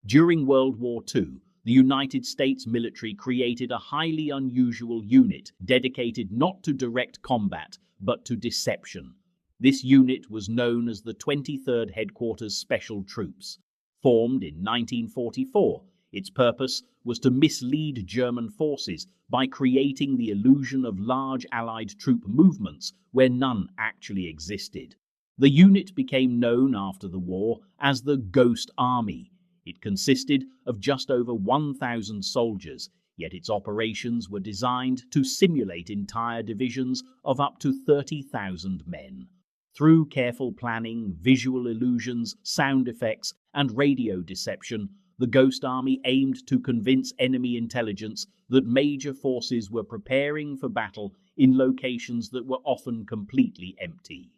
During World War II, the United States military created a highly unusual unit dedicated not to direct combat, but to deception. This unit was known as the 23rd Headquarters Special Troops. Formed in 1944, its purpose was to mislead German forces by creating the illusion of large Allied troop movements where none actually existed. The unit became known after the war as the Ghost Army. It consisted of just over 1,000 soldiers, yet its operations were designed to simulate entire divisions of up to 30,000 men. Through careful planning, visual illusions, sound effects, and radio deception, the Ghost Army aimed to convince enemy intelligence that major forces were preparing for battle in locations that were often completely empty.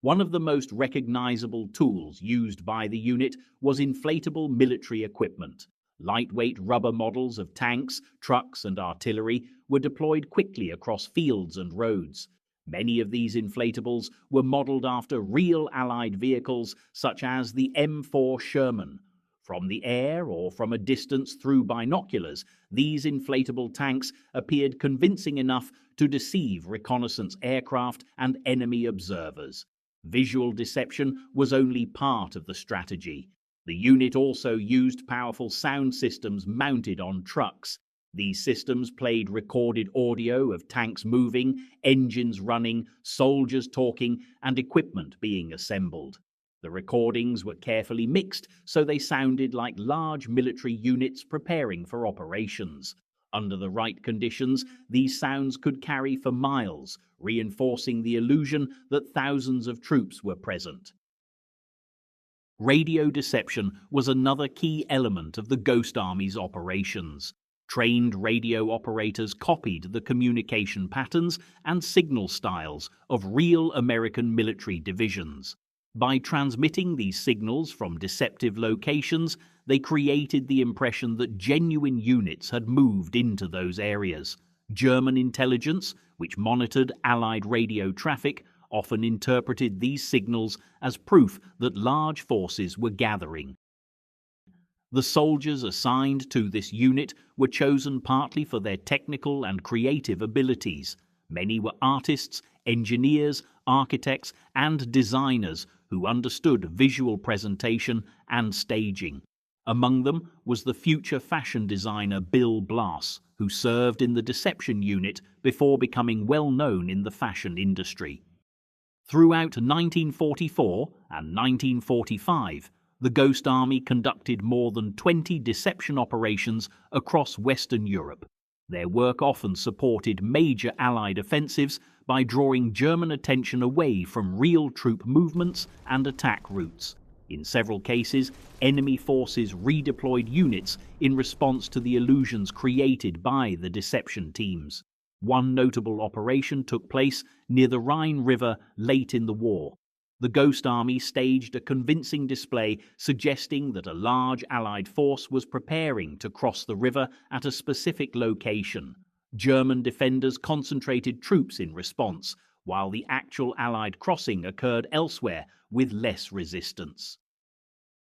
One of the most recognizable tools used by the unit was inflatable military equipment. Lightweight rubber models of tanks, trucks, and artillery were deployed quickly across fields and roads. Many of these inflatables were modeled after real Allied vehicles such as the M4 Sherman. From the air or from a distance through binoculars, these inflatable tanks appeared convincing enough to deceive reconnaissance aircraft and enemy observers. Visual deception was only part of the strategy. The unit also used powerful sound systems mounted on trucks. These systems played recorded audio of tanks moving, engines running, soldiers talking, and equipment being assembled. The recordings were carefully mixed so they sounded like large military units preparing for operations. Under the right conditions, these sounds could carry for miles, reinforcing the illusion that thousands of troops were present. Radio deception was another key element of the Ghost Army's operations. Trained radio operators copied the communication patterns and signal styles of real American military divisions. By transmitting these signals from deceptive locations, they created the impression that genuine units had moved into those areas. German intelligence, which monitored Allied radio traffic, often interpreted these signals as proof that large forces were gathering. The soldiers assigned to this unit were chosen partly for their technical and creative abilities. Many were artists, engineers, architects, and designers who understood visual presentation and staging. Among them was the future fashion designer Bill Blass, who served in the deception unit before becoming well known in the fashion industry. Throughout 1944 and 1945, the Ghost Army conducted more than 20 deception operations across Western Europe. Their work often supported major Allied offensives by drawing German attention away from real troop movements and attack routes. In several cases, enemy forces redeployed units in response to the illusions created by the deception teams. One notable operation took place near the Rhine River late in the war. The Ghost Army staged a convincing display suggesting that a large Allied force was preparing to cross the river at a specific location. German defenders concentrated troops in response, while the actual Allied crossing occurred elsewhere with less resistance.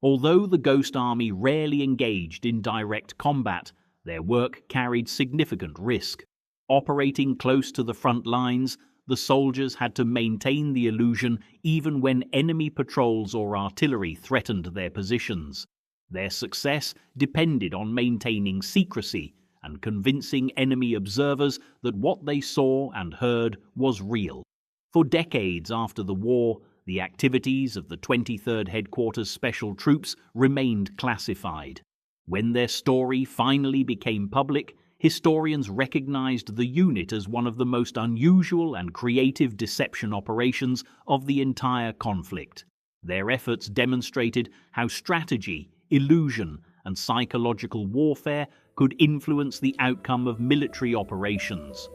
Although the Ghost Army rarely engaged in direct combat, their work carried significant risk. Operating close to the front lines, the soldiers had to maintain the illusion even when enemy patrols or artillery threatened their positions. Their success depended on maintaining secrecy and convincing enemy observers that what they saw and heard was real. For decades after the war, the activities of the 23rd Headquarters Special Troops remained classified. When their story finally became public, historians recognized the unit as one of the most unusual and creative deception operations of the entire conflict. Their efforts demonstrated how strategy, illusion, and psychological warfare could influence the outcome of military operations.